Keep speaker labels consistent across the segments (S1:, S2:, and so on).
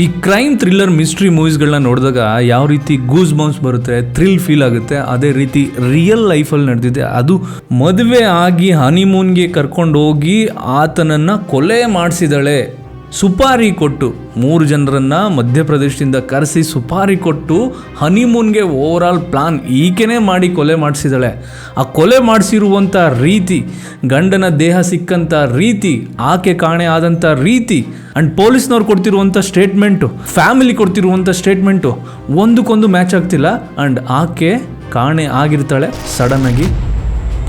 S1: ಈ crime thriller mystery ಮೂವೀಸ್ಗಳನ್ನ ನೋಡಿದಾಗ ಯಾವ ರೀತಿ ಗೂಸ್ ಬೌನ್ಸ್ ಬರುತ್ತೆ, ಥ್ರಿಲ್ ಫೀಲ್ ಆಗುತ್ತೆ, ಅದೇ ರೀತಿ ರಿಯಲ್ ಲೈಫಲ್ಲಿ ನಡೆದಿದೆ. ಅದು ಮದುವೆ ಆಗಿ ಹನಿಮೂನ್ಗೆ ಕರ್ಕೊಂಡು ಹೋಗಿ ಆತನನ್ನು ಕೊಲೆ ಮಾಡಿಸಿದಳೆ. ಸುಪಾರಿ ಕೊಟ್ಟು 3 ಜನರನ್ನ ಮಧ್ಯಪ್ರದೇಶದಿಂದ ಕರೆಸಿ ಸುಪಾರಿ ಕೊಟ್ಟು ಹನಿಮೂನ್ಗೆ ಓವರ್ ಆಲ್ ಪ್ಲಾನ್ ಈಕೆನೇ ಮಾಡಿ ಕೊಲೆ ಮಾಡಿಸಿದಳೆ. ಆ ಕೊಲೆ ಮಾಡಿಸಿರುವಂಥ ರೀತಿ, ಗಂಡನ ದೇಹ ಸಿಕ್ಕಂಥ ರೀತಿ, ಆಕೆ ಕಾಣೆ ಆದಂಥ ರೀತಿ ಆ್ಯಂಡ್ ಪೊಲೀಸ್ನವ್ರು ಕೊಡ್ತಿರುವಂಥ ಸ್ಟೇಟ್ಮೆಂಟು, ಫ್ಯಾಮಿಲಿ ಕೊಡ್ತಿರುವಂಥ ಸ್ಟೇಟ್ಮೆಂಟು ಒಂದಕ್ಕೊಂದು ಮ್ಯಾಚ್ ಆಗ್ತಿಲ್ಲ. ಆ್ಯಂಡ್ ಆಕೆ ಕಾಣೆ ಆಗಿರ್ತಾಳೆ, ಸಡನ್ನಾಗಿ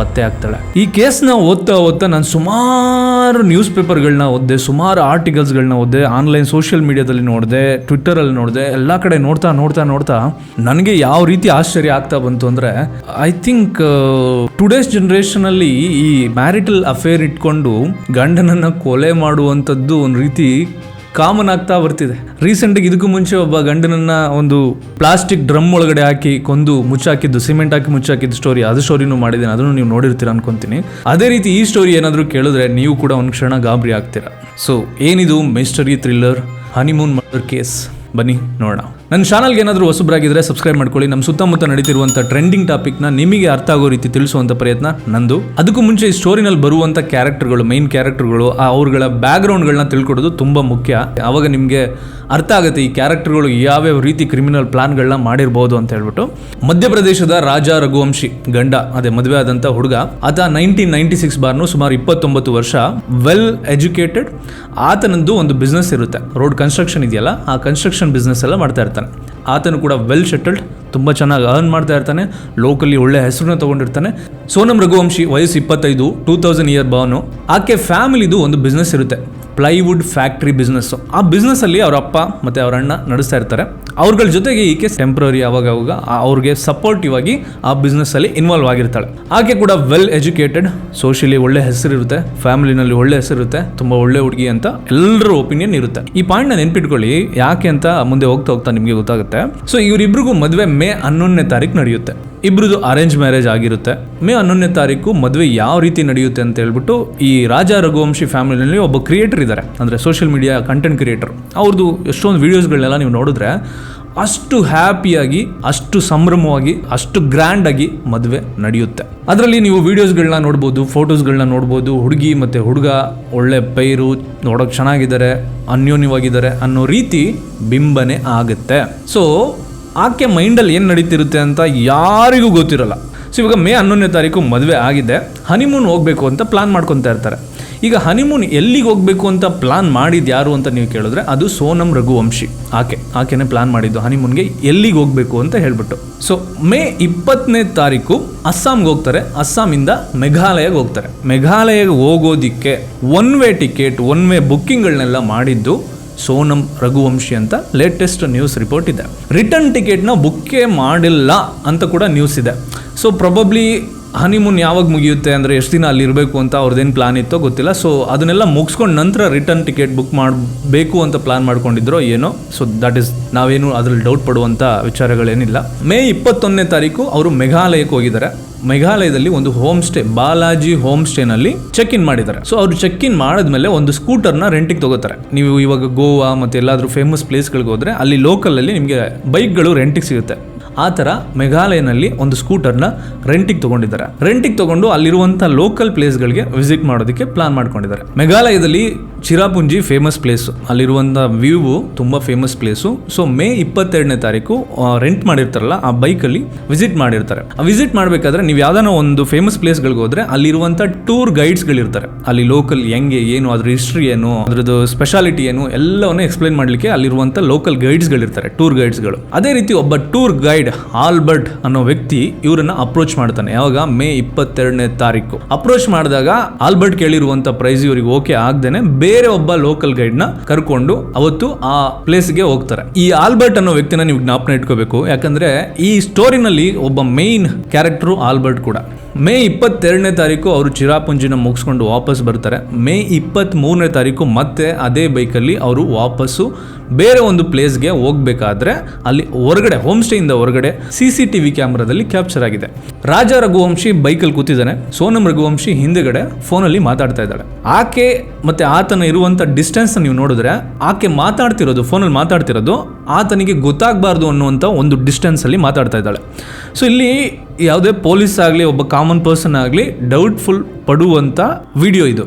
S1: ಪತ್ತೆ ಆಗ್ತಾಳೆ. ಈ ಕೇಸ್ನ ಓದ್ತಾ ನಾನು ಸುಮಾರು ನ್ಯೂಸ್ ಪೇಪರ್ಗಳನ್ನ ಓದಿದೆ, ಸುಮಾರು ಆರ್ಟಿಕಲ್ಸ್ಗಳನ್ನ ಓದಿದೆ, ಆನ್ಲೈನ್ ಸೋಷಿಯಲ್ ಮೀಡಿಯಾದಲ್ಲಿ ನೋಡಿದೆ, ಟ್ವಿಟ್ಟರಲ್ಲಿ ನೋಡಿದೆ, ಎಲ್ಲ ಕಡೆ ನೋಡ್ತಾ ನನಗೆ ಯಾವ ರೀತಿ ಆಶ್ಚರ್ಯ ಆಗ್ತಾ ಬಂತು ಅಂದರೆ, ಐ ಥಿಂಕ್ ಟುಡೇಸ್ ಜನ್ರೇಷನಲ್ಲಿ ಈ ಮ್ಯಾರಿಟಲ್ ಅಫೇರ್ ಇಟ್ಕೊಂಡು ಗಂಡನನ್ನು ಕೊಲೆ ಮಾಡುವಂಥದ್ದು ಒಂದು ರೀತಿ ಕಾಮನ್ ಆಗ್ತಾ ಬರ್ತಿದೆ. ರೀಸೆಂಟಾಗಿ ಇದಕ್ಕೂ ಮುಂಚೆ ಒಬ್ಬ ಗಂಡನನ್ನ ಒಂದು ಪ್ಲಾಸ್ಟಿಕ್ ಡ್ರಮ್ ಒಳಗಡೆ ಹಾಕಿ ಕೊಂದು ಮುಚ್ಚಾಕಿದ್ದು, ಸಿಮೆಂಟ್ ಹಾಕಿ ಮುಚ್ಚಾಕಿದ್ದು ಸ್ಟೋರಿನೂ ಮಾಡಿದ್ದೇನೆ, ಅದನ್ನು ನೀವು ನೋಡಿರ್ತೀರ ಅನ್ಕೊಂತೀನಿ. ಅದೇ ರೀತಿ ಈ ಸ್ಟೋರಿ ಏನಾದರೂ ಕೇಳಿದ್ರೆ ನೀವು ಕೂಡ ಒಂದು ಕ್ಷಣ ಗಾಬರಿ ಆಗ್ತೀರಾ. ಸೊ ಏನಿದು mystery thriller honeymoon murder case, ಬನ್ನಿ ನೋಡೋಣ. ನನ್ನ ಚಾನಲ್ಗೆ ಏನಾದರೂ ಹೊಸಬ್ರಾಗಿದ್ದರೆ ಸಬ್ಸ್ಕ್ರೈಬ್ ಮಾಡ್ಕೊಳ್ಳಿ. ನಮ್ಮ ಸುತ್ತಮುತ್ತ ನಡೀತಿರುವಂಥ ಟ್ರೆಂಡಿಂಗ್ ಟಾಪಿಕ್ನ ನಿಮಗೆ ಅರ್ಥ ಆಗೋ ರೀತಿ ತಿಳಿಸುವಂಥ ಪ್ರಯತ್ನ ನಂದು. ಅದಕ್ಕೂ ಮುಂಚೆ ಈ ಸ್ಟೋರಿನಲ್ಲಿ ಬರುವಂಥ ಕ್ಯಾರೆಕ್ಟರ್ಗಳು, ಮೈನ್ ಕ್ಯಾರೆಕ್ಟರ್ಗಳು, ಅವ್ರಗಳ ಬ್ಯಾಕ್ಗ್ರೌಂಡ್ಗಳನ್ನ ತಿಳ್ಕೊಡೋದು ತುಂಬ ಮುಖ್ಯ. ಆವಾಗ ನಿಮಗೆ ಅರ್ಥ ಆಗುತ್ತೆ ಈ ಕ್ಯಾರೆಕ್ಟರ್ಗಳು ಯಾವ್ಯಾವ ರೀತಿ ಕ್ರಿಮಿನಲ್ ಪ್ಲಾನ್ಗಳನ್ನ ಮಾಡಿರ್ಬೋದು ಅಂತ ಹೇಳ್ಬಿಟ್ಟು. ಮಧ್ಯಪ್ರದೇಶದ ರಾಜ ರಘುವಂಶಿ ಗಂಡ, ಅದೇ ಮದುವೆ ಆದಂಥ ಹುಡುಗ, ಆತ 1996 ಬಾರ್ನು, ಸುಮಾರು 29 ವರ್ಷ, ವೆಲ್ ಎಜುಕೇಟೆಡ್. ಆತನದ್ದು ಒಂದು ಬಿಸ್ನೆಸ್ ಇರುತ್ತೆ, ರೋಡ್ ಕನ್ಸ್ಟ್ರಕ್ಷನ್ ಇದೆಯಲ್ಲ, ಆ ಕನ್ಸ್ಟ್ರಕ್ಷನ್ ಬಿಸ್ನೆಸ್ ಎಲ್ಲ ಮಾಡ್ತಾ ಇರ್ತಾನೆ. ಆತನು ಕೂಡ ವೆಲ್ ಸೆಟಲ್ಡ್, ತುಂಬ ಚೆನ್ನಾಗಿ ಅರ್ನ್ ಮಾಡ್ತಾ ಇರ್ತಾನೆ, ಲೋಕಲಿ ಒಳ್ಳೆ ಹೆಸರನ್ನ ತೊಗೊಂಡಿರ್ತಾನೆ. ಸೋನಮ್ ರಘುವಂಶಿ ವಯಸ್ಸು 25, 2000 ಇಯರ್ ಬಾನು. ಆಕೆ ಫ್ಯಾಮಿಲಿದು ಒಂದು ಬಿಸ್ನೆಸ್ ಇರುತ್ತೆ, ಪ್ಲೈವುಡ್ ಫ್ಯಾಕ್ಟ್ರಿ ಬಿಸ್ನೆಸ್ಸು. ಆ ಬಿಸ್ನೆಸ್ಸಲ್ಲಿ ಅವ್ರ ಅಪ್ಪ ಮತ್ತು ಅವ್ರ ಅಣ್ಣ ನಡೆಸ್ತಾ ಇರ್ತಾರೆ. ಅವ್ರಗಳ ಜೊತೆಗೆ ಈಕೆ ಟೆಂಪ್ರರಿ ಅವಾಗ ಅವ್ರಿಗೆ ಸಪೋರ್ಟಿವ್ ಆಗಿ ಆ ಬಿಸ್ನೆಸ್ಸಲ್ಲಿ ಇನ್ವಾಲ್ವ್ ಆಗಿರ್ತಾಳೆ. ಆಕೆ ಕೂಡ ವೆಲ್ ಎಜುಕೇಟೆಡ್, ಸೋಷಿಯಲಿ ಒಳ್ಳೆ ಹೆಸರಿರುತ್ತೆ, ಫ್ಯಾಮಿಲಿನಲ್ಲಿ ಒಳ್ಳೆ ಹೆಸರಿರುತ್ತೆ, ತುಂಬ ಒಳ್ಳೆ ಹುಡುಗಿ ಅಂತ ಎಲ್ಲರ ಒಪಿನಿಯನ್ ಇರುತ್ತೆ. ಈ ಪಾಯಿಂಟ್ನ ನೆನ್ಪಿಟ್ಕೊಳ್ಳಿ, ಯಾಕೆ ಅಂತ ಮುಂದೆ ಹೋಗ್ತಾ ನಿಮಗೆ ಗೊತ್ತಾಗುತ್ತೆ. ಸೊ ಇವರಿಬ್ರಿಗೂ ಮದುವೆ ಮೇ 11ನೇ ತಾರೀಕು ನಡೆಯುತ್ತೆ. ಇಬ್ರದ್ದು ಅರೇಂಜ್ ಮ್ಯಾರೇಜ್ ಆಗಿರುತ್ತೆ. ಮೇ 11ನೇ ತಾರೀಕು ಮದುವೆ ಯಾವ ರೀತಿ ನಡೆಯುತ್ತೆ ಅಂತ ಹೇಳ್ಬಿಟ್ಟು, ಈ ರಾಜ ರಘುವಂಶಿ ಫ್ಯಾಮಿಲಿನಲ್ಲಿ ಒಬ್ಬ ಕ್ರಿಯೇಟರ್ ಇದ್ದಾರೆ, ಅಂದರೆ ಸೋಷಿಯಲ್ ಮೀಡಿಯಾ ಕಂಟೆಂಟ್ ಕ್ರಿಯೇಟರ್. ಅವ್ರದ್ದು ಎಷ್ಟೊಂದು ವೀಡಿಯೋಸ್ಗಳನ್ನೆಲ್ಲ ನೀವು ನೋಡಿದ್ರೆ ಅಷ್ಟು ಹ್ಯಾಪಿಯಾಗಿ, ಅಷ್ಟು ಸಂಭ್ರಮವಾಗಿ, ಅಷ್ಟು ಗ್ರ್ಯಾಂಡಾಗಿ ಮದುವೆ ನಡೆಯುತ್ತೆ. ಅದರಲ್ಲಿ ನೀವು ವೀಡಿಯೋಸ್ಗಳನ್ನ ನೋಡ್ಬೋದು, ಫೋಟೋಸ್ಗಳನ್ನ ನೋಡ್ಬೋದು. ಹುಡುಗಿ ಮತ್ತು ಹುಡುಗ ಒಳ್ಳೆ ಪೈರು, ನೋಡೋಕೆ ಚೆನ್ನಾಗಿದ್ದಾರೆ, ಅನ್ಯೋನ್ಯವಾಗಿದ್ದಾರೆ ಅನ್ನೋ ರೀತಿ ಬಿಂಬನೆ ಆಗುತ್ತೆ. ಸೊ ಆಕೆ ಮೈಂಡಲ್ಲಿ ಏನು ನಡೀತಿರುತ್ತೆ ಅಂತ ಯಾರಿಗೂ ಗೊತ್ತಿರಲ್ಲ. ಸೊ ಇವಾಗ ಮೇ 11ನೇ ತಾರೀಕು ಮದುವೆ ಆಗಿದೆ, ಹನಿಮೂನ್ ಹೋಗಬೇಕು ಅಂತ ಪ್ಲಾನ್ ಮಾಡ್ಕೊತಾ ಇರ್ತಾರೆ. ಈಗ ಹನಿಮೂನ್ ಎಲ್ಲಿಗೆ ಹೋಗಬೇಕು ಅಂತ ಪ್ಲಾನ್ ಮಾಡಿದ್ದು ಯಾರು ಅಂತ ನೀವು ಕೇಳಿದ್ರೆ, ಅದು ಸೋನಮ್ ರಘುವಂಶಿ. ಆಕೆನೇ ಪ್ಲಾನ್ ಮಾಡಿದ್ದು ಹನಿಮೂನ್ಗೆ ಎಲ್ಲಿಗೆ ಹೋಗಬೇಕು ಅಂತ ಹೇಳ್ಬಿಟ್ಟು. ಸೊ ಮೇ 20ನೇ ತಾರೀಕು ಅಸ್ಸಾಂಗೆ ಹೋಗ್ತಾರೆ, ಅಸ್ಸಾಮಿಂದ ಮೆಘಾಲಯಗೆ ಹೋಗ್ತಾರೆ. ಮೆಘಾಲಯಗೆ ಹೋಗೋದಿಕ್ಕೆ one way ticket, one way ಬುಕ್ಕಿಂಗ್ಗಳನ್ನೆಲ್ಲ ಮಾಡಿದ್ದು ಸೋನಮ್ ರಘುವಂಶಿ ಅಂತ ಲೇಟೆಸ್ಟ್ ನ್ಯೂಸ್ ರಿಪೋರ್ಟ್ ಇದೆ. ರಿಟರ್ನ್ ಟಿಕೆಟ್ನ ಬುಕ್ಕೇ ಮಾಡಿಲ್ಲ ಅಂತ ಕೂಡ ನ್ಯೂಸ್ ಇದೆ. ಸೊ ಪ್ರೊಬಬ್ಲಿ ಹನಿಮೂನ್ ಯಾವಾಗ ಮುಗಿಯುತ್ತೆ ಅಂದರೆ, ಎಷ್ಟು ದಿನ ಅಲ್ಲಿ ಇರಬೇಕು ಅಂತ ಅವ್ರದ್ದೇನು ಪ್ಲಾನ್ ಇತ್ತೋ ಗೊತ್ತಿಲ್ಲ. ಸೊ ಅದನ್ನೆಲ್ಲ ಮುಗಿಸ್ಕೊಂಡು ನಂತರ ರಿಟರ್ನ್ ಟಿಕೆಟ್ ಬುಕ್ ಮಾಡಬೇಕು ಅಂತ ಪ್ಲಾನ್ ಮಾಡ್ಕೊಂಡಿದ್ರೋ ಏನೋ. ಸೊ ದಟ್ ಈಸ್, ನಾವೇನು ಅದರಲ್ಲಿ ಡೌಟ್ ಪಡುವಂಥ ವಿಚಾರಗಳೇನಿಲ್ಲ. ಮೇ 21ನೇ ತಾರೀಕು ಅವರು ಮೆಘಾಲಯಕ್ಕೆ ಹೋಗಿದ್ದಾರೆ. ಮೆಘಾಲಯದಲ್ಲಿ ಒಂದು ಹೋಮ್ ಸ್ಟೇ, ಬಾಲಾಜಿ ಹೋಮ್ ಸ್ಟೇನಲ್ಲಿ ಚೆಕ್ ಇನ್ ಮಾಡಿದ್ದಾರೆ. ಸೊ ಅವರು ಚೆಕ್ ಇನ್ ಮಾಡಿದ್ಮೇಲೆ ಒಂದು ಸ್ಕೂಟರ್ನ ರೆಂಟಿಗೆ ತಗೋತಾರೆ. ನೀವು ಇವಾಗ ಗೋವಾ ಮತ್ತು ಎಲ್ಲಾದರೂ ಫೇಮಸ್ ಪ್ಲೇಸ್ಗಳಿಗೆ ಹೋದರೆ ಅಲ್ಲಿ ಲೋಕಲಲ್ಲಿ ನಿಮಗೆ ಬೈಕ್ಗಳು ರೆಂಟಿಗೆ ಸಿಗುತ್ತೆ. ಆ ಥರ ಮೆಘಾಲಯನಲ್ಲಿ ಒಂದು ಸ್ಕೂಟರ್ನ ರೆಂಟಿಗೆ ತೊಗೊಂಡಿದ್ದಾರೆ. ರೆಂಟಿಗೆ ತೊಗೊಂಡು ಅಲ್ಲಿರುವಂಥ ಲೋಕಲ್ ಪ್ಲೇಸ್ಗಳಿಗೆ ವಿಸಿಟ್ ಮಾಡೋದಕ್ಕೆ ಪ್ಲಾನ್ ಮಾಡ್ಕೊಂಡಿದ್ದಾರೆ. ಮೆಘಾಲಯದಲ್ಲಿ ಚಿರಾಪುಂಜಿ ಫೇಮಸ್ ಪ್ಲೇಸು, ಅಲ್ಲಿರುವಂಥ ವ್ಯೂ ತುಂಬ ಫೇಮಸ್ ಪ್ಲೇಸು. ಸೊ ಮೇ 22ನೇ ತಾರೀಕು ರೆಂಟ್ ಮಾಡಿರ್ತಾರಲ್ಲ ಆ ಬೈಕಲ್ಲಿ ವಿಸಿಟ್ ಮಾಡಿರ್ತಾರೆ. ಆ ವಿಸಿಟ್ ಮಾಡಬೇಕಾದ್ರೆ ನೀವು ಯಾವ್ದಾನ ಒಂದು ಫೇಮಸ್ ಪ್ಲೇಸ್ಗಳಿಗೆ ಹೋದರೆ ಅಲ್ಲಿರುವಂಥ ಟೂರ್ ಗೈಡ್ಸ್ಗಳಿರ್ತಾರೆ. ಅಲ್ಲಿ ಲೋಕಲ್ ಹೆಂಗೆ, ಏನು ಅದ್ರ ಹಿಸ್ಟ್ರಿ ಏನು, ಅದ್ರದ್ದು ಸ್ಪೆಷಾಲಿಟಿ ಏನು, ಎಲ್ಲವನ್ನೂ ಎಕ್ಸ್ಪ್ಲೈನ್ ಮಾಡಲಿಕ್ಕೆ ಅಲ್ಲಿರುವಂಥ ಲೋಕಲ್ ಗೈಡ್ಸ್ಗಳಿರ್ತಾರೆ, ಟೂರ್ ಗೈಡ್ಸ್ಗಳು. ಅದೇ ರೀತಿ ಒಬ್ಬ ಟೂರ್ ಗೈಡ್ ಆಲ್ಬರ್ಟ್ ಅನ್ನೋ ವ್ಯಕ್ತಿ ಇವರನ್ನ ಅಪ್ರೋಚ್ ಮಾಡ್ತಾನೆ. ಯಾವಾಗ ಮೇ 22ನೇ ತಾರೀಕು ಅಪ್ರೋಚ್ ಮಾಡಿದಾಗ ಆಲ್ಬರ್ಟ್ ಕೇಳಿರುವಂತ ಪ್ರೈಸ್ ಇವರಿಗೆ ಓಕೆ ಆಗದೇನೆ ಬೇರೆ ಒಬ್ಬ ಲೋಕಲ್ ಗೈಡ್ ನ ಕರ್ಕೊಂಡು ಅವತ್ತು ಆ ಪ್ಲೇಸ್ಗೆ ಹೋಗ್ತಾರೆ. ಈ ಆಲ್ಬರ್ಟ್ ಅನ್ನೋ ವ್ಯಕ್ತಿನ ನೀವು ಜ್ಞಾಪನ ಇಟ್ಕೋಬೇಕು, ಯಾಕಂದ್ರೆ ಈ ಸ್ಟೋರಿನಲ್ಲಿ ಒಬ್ಬ ಮೇನ್ ಕ್ಯಾರೆಕ್ಟರ್ ಆಲ್ಬರ್ಟ್ ಕೂಡ. ಮೇ 22ನೇ ತಾರೀಕು ಅವರು ಚಿರಾಪುಂಜಿನ ಮುಗಿಸ್ಕೊಂಡು ವಾಪಸ್ ಬರ್ತಾರೆ. ಮೇ 23ನೇ ತಾರೀಕು ಮತ್ತೆ ಅದೇ ಬೈಕಲ್ಲಿ ಅವರು ವಾಪಸ್ಸು ಬೇರೆ ಒಂದು ಪ್ಲೇಸ್ಗೆ ಹೋಗ್ಬೇಕಾದ್ರೆ ಅಲ್ಲಿ ಹೊರಗಡೆ ಹೋಮ್ ಸ್ಟೇಯಿಂದ ಹೊರಗಡೆ CCTV ಕ್ಯಾಮ್ರಾದಲ್ಲಿ ಕ್ಯಾಪ್ಚರ್ ಆಗಿದೆ. ರಾಜಾ ರಘುವಂಶಿ ಬೈಕಲ್ಲಿ ಕೂತಿದ್ದಾನೆ, ಸೋನಂ ರಘುವಂಶಿ ಹಿಂದೆಗಡೆ ಫೋನಲ್ಲಿ ಮಾತಾಡ್ತಾ ಇದ್ದಾಳೆ. ಆಕೆ ಮತ್ತೆ ಆತನ ಇರುವಂತ ಡಿಸ್ಟೆನ್ಸ್ ನೀವು ನೋಡಿದ್ರೆ ಆಕೆ ಮಾತಾಡ್ತಿರೋದು ಫೋನಲ್ಲಿ ಮಾತಾಡ್ತಿರೋದು ಆತನಿಗೆ ಗೊತ್ತಾಗಬಾರ್ದು ಅನ್ನುವಂಥ ಒಂದು ಡಿಸ್ಟೆನ್ಸ್ ಅಲ್ಲಿ ಮಾತಾಡ್ತಾ ಇದ್ದಾಳೆ. ಸೊ ಇಲ್ಲಿ ಯಾವುದೇ ಪೊಲೀಸ್ ಆಗಲಿ ಒಬ್ಬ ಕಾಮನ್ ಪರ್ಸನ್ ಆಗಲಿ ಡೌಟ್ಫುಲ್ ಪಡುವಂಥ ವಿಡಿಯೋ ಇದು.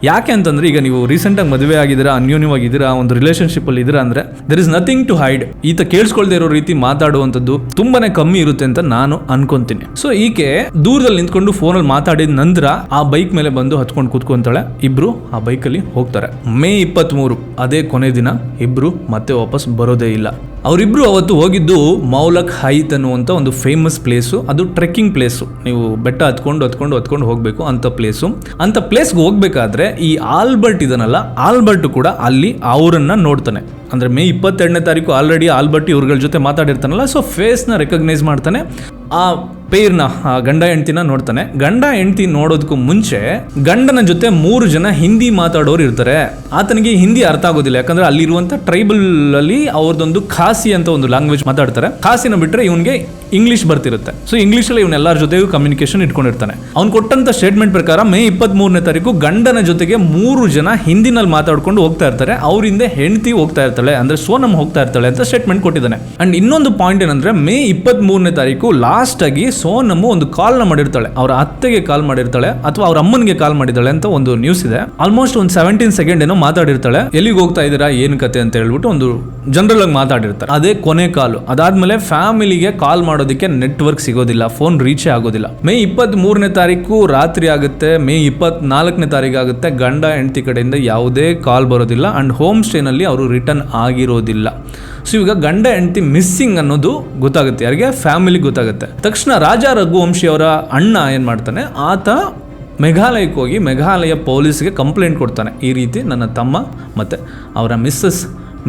S1: ಯಾಕೆ ಅಂತಂದ್ರೆ ಈಗ ನೀವು ರೀಸೆಂಟಾಗಿ ಮದುವೆ ಆಗಿದ್ದೀರಾ, ಅನ್ಯೋನ್ಯವಾಗಿದ್ದೀರಾ, ಒಂದು ರಿಲೇಷನ್ಶಿಪ್ಪಲ್ಲಿ ಇದ್ದೀರಾ ಅಂದರೆ there is nothing to hide. ಈತ ಕೇಳಿಸ್ಕೊಳ್ದೇ ಇರೋ ರೀತಿ ಮಾತಾಡುವಂಥದ್ದು ತುಂಬಾನೇ ಕಮ್ಮಿ ಇರುತ್ತೆ ಅಂತ ನಾನು ಅನ್ಕೊಂತೀನಿ. ಸೊ ಈಕೆ ದೂರದಲ್ಲಿ ನಿಂತ್ಕೊಂಡು ಫೋನಲ್ಲಿ ಮಾತಾಡಿದ ನಂತರ ಆ ಬೈಕ್ ಮೇಲೆ ಬಂದು ಹತ್ಕೊಂಡು ಕೂತ್ಕೊಂತಾಳೆ. ಇಬ್ರು ಆ ಬೈಕಲ್ಲಿ ಹೋಗ್ತಾರೆ. ಮೇ 23 ಅದೇ ಕೊನೆ ದಿನ. ಇಬ್ರು ಮತ್ತೆ ವಾಪಸ್ ಬರೋದೇ ಇಲ್ಲ. ಅವರಿಬ್ರು ಅವತ್ತು ಹೋಗಿದ್ದು ಮೌಲಕ್ ಹೈತ್ ಅನ್ನುವಂಥ ಒಂದು ಫೇಮಸ್ ಪ್ಲೇಸು. ಅದು ಟ್ರೆಕ್ಕಿಂಗ್ ಪ್ಲೇಸು. ನೀವು ಬೆಟ್ಟ ಹತ್ಕೊಂಡು ಹೋಗಬೇಕು ಅಂತ ಪ್ಲೇಸು. ಅಂತ ಪ್ಲೇಸ್ಗೆ ಹೋಗ್ಬೇಕಾದ್ರೆ ಈ ಆಲ್ಬರ್ಟ್ ಇದನ್ನಲ್ಲ, ಆಲ್ಬರ್ಟ್ ಕೂಡ ಅಲ್ಲಿ ಅವರನ್ನ ನೋಡ್ತಾನೆ. ಅಂದರೆ ಮೇ 22ನೇ ತಾರೀಕು ಆಲ್ರೆಡಿ ಆಲ್ಬರ್ಟ್ ಇವ್ರಗಳ ಜೊತೆ ಮಾತಾಡಿರ್ತಾನಲ್ಲ, ಸೊ ಫೇಸ್ನ ರೆಕಗ್ನೈಸ್ ಮಾಡ್ತಾನೆ. ಆ ಪೇರ್ನ ಗಂಡ ಹೆಂಡ್ತಿನ ನೋಡ್ತಾನೆ. ಗಂಡ ಹೆಂಡ್ತಿ ನೋಡೋದಕ್ಕೂ ಮುಂಚೆ ಗಂಡನ ಜೊತೆ 3 ಜನ ಹಿಂದಿ ಮಾತಾಡೋರು ಇರ್ತಾರೆ. ಆತನಿಗೆ ಹಿಂದಿ ಅರ್ಥ ಆಗೋದಿಲ್ಲ, ಯಾಕಂದ್ರೆ ಅಲ್ಲಿರುವಂಥ ಟ್ರೈಬಲ್ ಅಲ್ಲಿ ಅವ್ರದ್ದೊಂದು ಖಾಸಿ ಅಂತ ಒಂದು ಲ್ಯಾಂಗ್ವೇಜ್ ಮಾತಾಡ್ತಾರೆ. ಖಾಸಿನ ಬಿಟ್ಟರೆ ಇವನಿಗೆ ಇಂಗ್ಲಿಷ್ ಬರ್ತಿರುತ್ತೆ. ಸೊ ಇಂಗ್ಲೀಷಲ್ಲಿ ಇವನೆಲ್ಲರ ಜೊತೆಗೂ ಕಮ್ಯುನಿಕೇಶನ್ ಇಟ್ಕೊಂಡಿರ್ತಾನೆ. ಅವ್ನು ಕೊಟ್ಟಂತ ಸ್ಟೇಟ್ಮೆಂಟ್ ಪ್ರಕಾರ ಮೇ 23ನೇ ತಾರೀಕು ಗಂಡನ ಜೊತೆಗೆ 3 ಜನ ಹಿಂದಿನಲ್ಲಿ ಮಾತಾಡ್ಕೊಂಡು ಹೋಗ್ತಾ ಇರ್ತಾರೆ. ಅವರಿಂದ ಹೆಂಡತಿ ಹೋಗ್ತಾ ಇರ್ತಾಳೆ, ಅಂದ್ರೆ ಸೋನಂ ಹೋಗ್ತಾ ಇರ್ತಾಳೆ ಅಂತ ಸ್ಟೇಟ್ಮೆಂಟ್ ಕೊಟ್ಟಿದ್ದಾನೆ. ಅಂಡ್ ಇನ್ನೊಂದು ಪಾಯಿಂಟ್ ಏನಂದ್ರೆ ಮೇ 23ನೇ ತಾರೀಕು ಲಾಸ್ಟ್ ಆಗಿ ಸೋನಮ್ ಒಂದು ಕಾಲ್ನ ಮಾಡಿರ್ತಾಳೆ. ಅವರ ಅತ್ತೆಗೆ ಕಾಲ್ ಮಾಡಿರ್ತಾಳೆ ಅಥವಾ ಅವ್ರ ಅಮ್ಮನಿಗೆ ಕಾಲ್ ಮಾಡಿದ್ದಾಳೆ ಅಂತ ಒಂದು ನ್ಯೂಸ್ ಇದೆ. ಆಲ್ಮೋಸ್ಟ್ ಒಂದು 17 ಸೆಕೆಂಡ್ ಏನೋ ಮಾತಾಡಿರ್ತಾಳೆ. ಎಲ್ಲಿಗೆ ಹೋಗ್ತಾ ಇದ್ದೀರಾ, ಏನು ಕತೆ ಅಂತ ಹೇಳ್ಬಿಟ್ಟು ಒಂದು ಜನರಲ್ ಆಗಿ ಮಾತಾಡಿರ್ತಾರೆ. ಅದೇ ಕೊನೆ ಕಾಲು. ಅದಾದ್ಮೇಲೆ ಫ್ಯಾಮಿಲಿಗೆ ಕಾಲ್ ಮಾಡೋದಕ್ಕೆ ನೆಟ್ವರ್ಕ್ ಸಿಗೋದಿಲ್ಲ, ಫೋನ್ ರೀಚೇ ಆಗೋದಿಲ್ಲ. ಮೇ 23ನೇ ತಾರೀಕು ರಾತ್ರಿ ಆಗುತ್ತೆ. ಮೇ 24ನೇ ತಾರೀಕು ಆಗುತ್ತೆ. ಗಂಡ ಹೆಂಡತಿ ಕಡೆಯಿಂದ ಯಾವುದೇ ಕಾಲ್ ಬರೋದಿಲ್ಲ ಅಂಡ್ ಹೋಮ್ ಸ್ಟೇನಲ್ಲಿ ಅವರು ರಿಟರ್ನ್ ಆಗಿರೋದಿಲ್ಲ. ಸೊ ಈಗ ಗಂಡ ಹೆಂಡತಿ ಮಿಸ್ಸಿಂಗ್ ಅನ್ನೋದು ಗೊತ್ತಾಗುತ್ತೆ. ಯಾರಿಗೆ? ಫ್ಯಾಮಿಲಿಗೆ ಗೊತ್ತಾಗುತ್ತೆ. ತಕ್ಷಣ ರಾಜಾ ರಘುವಂಶಿ ಅವರ ಅಣ್ಣ ಏನು ಮಾಡ್ತಾನೆ, ಆತ ಮೇಘಾಲಯಕ್ಕೆ ಹೋಗಿ ಮೇಘಾಲಯ ಪೊಲೀಸ್ಗೆ ಕಂಪ್ಲೇಂಟ್ ಕೊಡ್ತಾನೆ. ಈ ರೀತಿ ನನ್ನ ತಮ್ಮ ಮತ್ತು ಅವರ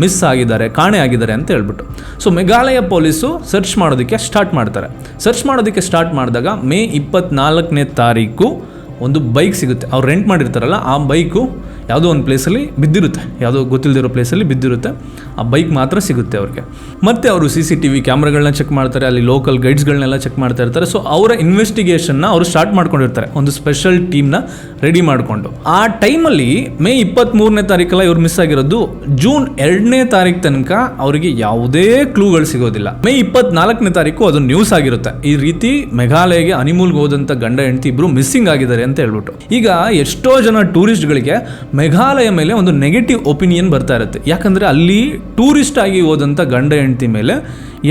S1: ಮಿಸ್ ಆಗಿದ್ದಾರೆ, ಕಾಣೆ ಆಗಿದ್ದಾರೆ ಅಂತ ಹೇಳ್ಬಿಟ್ಟು. ಸೊ ಮೇಘಾಲಯ ಪೊಲೀಸು ಸರ್ಚ್ ಮಾಡೋದಕ್ಕೆ ಸ್ಟಾರ್ಟ್ ಮಾಡಿದಾಗ ಮೇ 24ನೇ ತಾರೀಕು ಒಂದು ಬೈಕ್ ಸಿಗುತ್ತೆ. ಅವ್ರು ರೆಂಟ್ ಮಾಡಿರ್ತಾರಲ್ಲ, ಆ ಬೈಕು ಯಾವುದೋ ಒಂದು ಪ್ಲೇಸಲ್ಲಿ ಬಿದ್ದಿರುತ್ತೆ, ಯಾವುದೋ ಗೊತ್ತಿಲ್ಲದಿರೋ ಪ್ಲೇಸಲ್ಲಿ ಬಿದ್ದಿರುತ್ತೆ. ಆ ಬೈಕ್ ಮಾತ್ರ ಸಿಗುತ್ತೆ ಅವ್ರಿಗೆ. ಮತ್ತು ಅವರು CCTV ಕ್ಯಾಮ್ರಾಗಳನ್ನ ಚೆಕ್ ಮಾಡ್ತಾರೆ, ಅಲ್ಲಿ ಲೋಕಲ್ ಗೈಡ್ಸ್ಗಳನ್ನೆಲ್ಲ ಚೆಕ್ ಮಾಡ್ತಾ ಇರ್ತಾರೆ. ಸೊ ಅವರ ಇನ್ವೆಸ್ಟಿಗೇಷನ್ನ ಅವರು ಸ್ಟಾರ್ಟ್ ಮಾಡ್ಕೊಂಡಿರ್ತಾರೆ, ಒಂದು ಸ್ಪೆಷಲ್ ಟೀಮ್ನ ರೆಡಿ ಮಾಡಿಕೊಂಡು. ಆ ಟೈಮಲ್ಲಿ ಮೇ 23ನೇ ತಾರೀಕಲ್ಲ ಇವ್ರು ಮಿಸ್ ಆಗಿರೋದು. ಜೂನ್ 2ನೇ ತಾರೀಕು ತನಕ ಅವರಿಗೆ ಯಾವುದೇ ಕ್ಲೂಗಳು ಸಿಗೋದಿಲ್ಲ. ಮೇ 24ನೇ ತಾರೀಕು ಅದು ನ್ಯೂಸ್ ಆಗಿರುತ್ತೆ. ಈ ರೀತಿ ಮೇಘಾಲಯಗೆ ಹನಿಮೂನ್ಗೆ ಹೋದಂಥ ಗಂಡ ಹೆಂಡತಿ ಇಬ್ರು ಮಿಸ್ಸಿಂಗ್ ಆಗಿದ್ದಾರೆ ಅಂತ ಹೇಳ್ಬಿಟ್ಟು. ಈಗ ಎಷ್ಟೋ ಜನ ಟೂರಿಸ್ಟ್ಗಳಿಗೆ ಮೇಘಾಲಯ ಮೇಲೆ ಒಂದು ನೆಗೆಟಿವ್ ಒಪಿನಿಯನ್ ಬರ್ತಾ ಇರುತ್ತೆ. ಯಾಕಂದರೆ ಅಲ್ಲಿ ಟೂರಿಸ್ಟ್ ಆಗಿ ಹೋದಂಥ ಗಂಡ ಹೆಂಡತಿ ಮೇಲೆ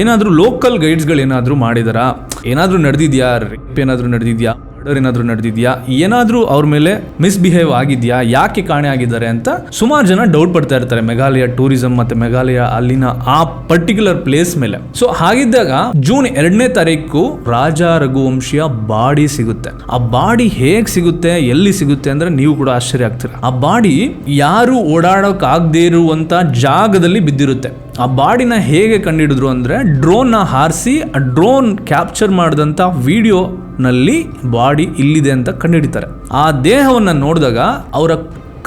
S1: ಏನಾದರೂ ಲೋಕಲ್ ಗೈಡ್ಸ್ಗಳು ಏನಾದರೂ ಮಾಡಿದಾರಾ, ಏನಾದರೂ ನಡೆದಿದೆಯಾ, ರೇಪ್ ಏನಾದರೂ ನಡೆದಿದೆಯಾ, ಮರ್ಡರ್ ಏನಾದರೂ ನಡೆದಿದೆಯಾ, ಏನಾದರೂ ಅವ್ರ ಮೇಲೆ ಮಿಸ್ಬಿಹೇವ್ ಆಗಿದೆಯಾ, ಯಾಕೆ ಕಾಣೆ ಆಗಿದ್ದಾರೆ ಅಂತ ಸುಮಾರು ಜನ ಡೌಟ್ ಪಡ್ತಾ ಇರ್ತಾರೆ ಮೇಘಾಲಯ ಟೂರಿಸಂ ಮತ್ತು ಮೇಘಾಲಯ ಅಲ್ಲಿನ ಆ ಪರ್ಟಿಕ್ಯುಲರ್ ಪ್ಲೇಸ್ ಮೇಲೆ. ಸೊ ಹಾಗಿದ್ದಾಗ ಜೂನ್ 2ನೇ ತಾರೀಕು ರಾಜಾ ರಘುವಂಶಿಯ ಬಾಡಿ ಸಿಗುತ್ತೆ. ಆ ಬಾಡಿ ಹೇಗೆ ಸಿಗುತ್ತೆ, ಎಲ್ಲಿ ಸಿಗುತ್ತೆ ಅಂದ್ರೆ ನೀವು ಕೂಡ ಆಶ್ಚರ್ಯ ಆಗ್ತೀರ. ಆ ಬಾಡಿ ಯಾರು ಓಡಾಡೋಕ್ಕಾಗದೇ ಇರುವಂತ ಜಾಗದಲ್ಲಿ ಬಿದ್ದಿರುತ್ತೆ. ಆ ಬಾಡಿನ ಹೇಗೆ ಕಂಡುಹಿಡಿದ್ರು ಅಂದರೆ ಡ್ರೋನ್ನ ಹಾರಿಸಿ ಆ ಡ್ರೋನ್ ಕ್ಯಾಪ್ಚರ್ ಮಾಡಿದಂಥ ವಿಡಿಯೋನಲ್ಲಿ ಬಾಡಿ ಇಲ್ಲಿದೆ ಅಂತ ಕಂಡುಹಿಡಿತಾರೆ. ಆ ದೇಹವನ್ನು ನೋಡಿದಾಗ ಅವರ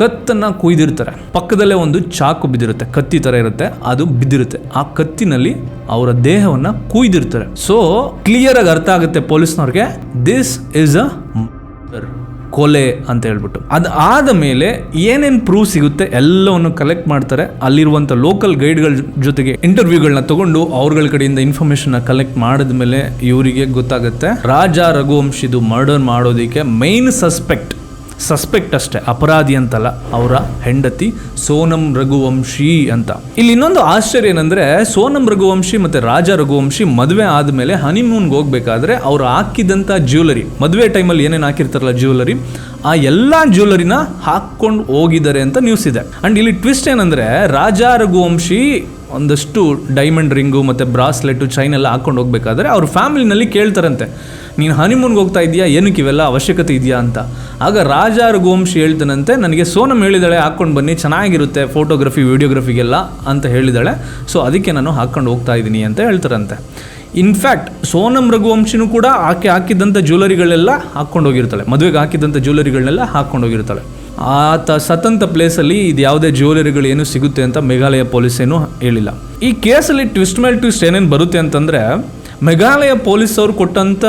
S1: ಕತ್ತನ್ನು ಕುಯ್ದಿರ್ತಾರೆ. ಪಕ್ಕದಲ್ಲೇ ಒಂದು ಚಾಕು ಬಿದ್ದಿರುತ್ತೆ, ಕತ್ತಿ ಥರ ಇರುತ್ತೆ, ಅದು ಬಿದ್ದಿರುತ್ತೆ. ಆ ಕತ್ತಿನಲ್ಲಿ ಅವರ ದೇಹವನ್ನು ಕುಯ್ದಿರ್ತಾರೆ. ಸೊ ಕ್ಲಿಯರ್ ಆಗಿ ಅರ್ಥ ಆಗುತ್ತೆ ಪೊಲೀಸ್ನವ್ರಿಗೆ, ದಿಸ್ ಇಸ್ ಅ ಕೊಲೆ ಅಂತ ಹೇಳ್ಬಿಟ್ಟು. ಅದಾದ ಮೇಲೆ ಏನೇನು ಪ್ರೂಫ್ ಸಿಗುತ್ತೆ ಎಲ್ಲವನ್ನು ಕಲೆಕ್ಟ್ ಮಾಡ್ತಾರೆ. ಅಲ್ಲಿರುವಂಥ ಲೋಕಲ್ ಗೈಡ್ಗಳ ಜೊತೆಗೆ ಇಂಟರ್ವ್ಯೂಗಳನ್ನ ತಗೊಂಡು ಅವ್ರಗಳ ಕಡೆಯಿಂದ ಇನ್ಫಾರ್ಮೇಶನ್ ಕಲೆಕ್ಟ್ ಮಾಡಿದ ಮೇಲೆ ಇವರಿಗೆ ಗೊತ್ತಾಗುತ್ತೆ ರಾಜಾ ರಘುವಂಶಿದು ಮರ್ಡರ್ ಮಾಡೋದಕ್ಕೆ ಮೈನ್ ಸಸ್ಪೆಕ್ಟ್ ಅಷ್ಟೇ, ಅಪರಾಧಿ ಅಂತಲ್ಲ, ಅವರ ಹೆಂಡತಿ ಸೋನಂ ರಘುವಂಶಿ ಅಂತ. ಇಲ್ಲಿ ಇನ್ನೊಂದು ಆಶ್ಚರ್ಯ ಏನಂದ್ರೆ ಸೋನಂ ರಘುವಂಶಿ ಮತ್ತೆ ರಾಜಾ ರಘುವಂಶಿ ಮದುವೆ ಆದಮೇಲೆ ಹನಿಮೂನ್ಗೆ ಹೋಗ್ಬೇಕಾದ್ರೆ ಅವ್ರು ಹಾಕಿದಂಥ ಜ್ಯುವೆಲರಿ, ಮದುವೆ ಟೈಮಲ್ಲಿ ಏನೇನು ಹಾಕಿರ್ತಾರಲ್ಲ ಜ್ಯುವೆಲರಿ, ಆ ಎಲ್ಲ ಜ್ಯುವೆಲರಿನ ಹಾಕ್ಕೊಂಡು ಹೋಗಿದ್ದಾರೆ ಅಂತ ನ್ಯೂಸ್ ಇದೆ. ಅಂಡ್ ಇಲ್ಲಿ ಟ್ವಿಸ್ಟ್ ಏನಂದ್ರೆ ರಾಜಾ ರಘುವಂಶಿ ಒಂದಷ್ಟು ಡೈಮಂಡ್ ರಿಂಗು ಮತ್ತು ಬ್ರಾಸ್ಲೆಟು ಚೈನ್ ಎಲ್ಲ ಹಾಕ್ಕೊಂಡು ಹೋಗ್ಬೇಕಾದ್ರೆ ಅವ್ರ ಫ್ಯಾಮಿಲಿನಲ್ಲಿ ಕೇಳ್ತಾರಂತೆ, ನೀನು ಹನಿಮೂನ್ಗೆ ಹೋಗ್ತಾ ಇದೆಯಾ, ಏನಕ್ಕೆ ಇವೆಲ್ಲ ಅವಶ್ಯಕತೆ ಇದೆಯಾ ಅಂತ. ಆಗ ರಾಜಾ ರಘುವಂಶಿ ಹೇಳ್ತಾನಂತೆ, ನನಗೆ ಸೋನಂ ಹೇಳಿದಾಳೆ ಹಾಕ್ಕೊಂಡು ಬನ್ನಿ ಚೆನ್ನಾಗಿರುತ್ತೆ ಫೋಟೋಗ್ರಫಿ ವಿಡಿಯೋಗ್ರಫಿಗೆಲ್ಲ ಅಂತ ಹೇಳಿದಾಳೆ, ಸೊ ಅದಕ್ಕೆ ನಾನು ಹಾಕ್ಕೊಂಡು ಹೋಗ್ತಾ ಇದ್ದೀನಿ ಅಂತ ಹೇಳ್ತಾರಂತೆ. ಇನ್ಫ್ಯಾಕ್ಟ್ ಸೋನಂ ರಘುವಂಶಿನೂ ಕೂಡ ಆಕೆ ಹಾಕಿದ್ದಂಥ ಜ್ಯುವೆಲರಿಗಳೆಲ್ಲ ಹಾಕ್ಕೊಂಡು ಹೋಗಿರ್ತಾಳೆ, ಮದುವೆಗೆ ಹಾಕಿದ್ದಂಥ ಜ್ಯುವೆಲರಿಗಳನ್ನೆಲ್ಲ ಹಾಕ್ಕೊಂಡು ಹೋಗಿರ್ತಾಳೆ. ಆತ ಸತಂತ ಪ್ಲೇಸಲ್ಲಿ ಇದು ಯಾವುದೇ ಜ್ಯುವೆಲರಿಗಳು ಏನು ಸಿಗುತ್ತೆ ಅಂತ ಮೇಘಾಲಯ ಪೊಲೀಸ್ ಏನು ಹೇಳಿಲ್ಲ. ಈ ಕೇಸಲ್ಲಿ ಟ್ವಿಸ್ಟ್ ಮೇಲೆ ಟ್ವಿಸ್ಟ್ ಏನೇನು ಬರುತ್ತೆ ಅಂತಂದರೆ, ಮೇಘಾಲಯ ಪೊಲೀಸ್ ಅವರು ಕೊಟ್ಟಂಥ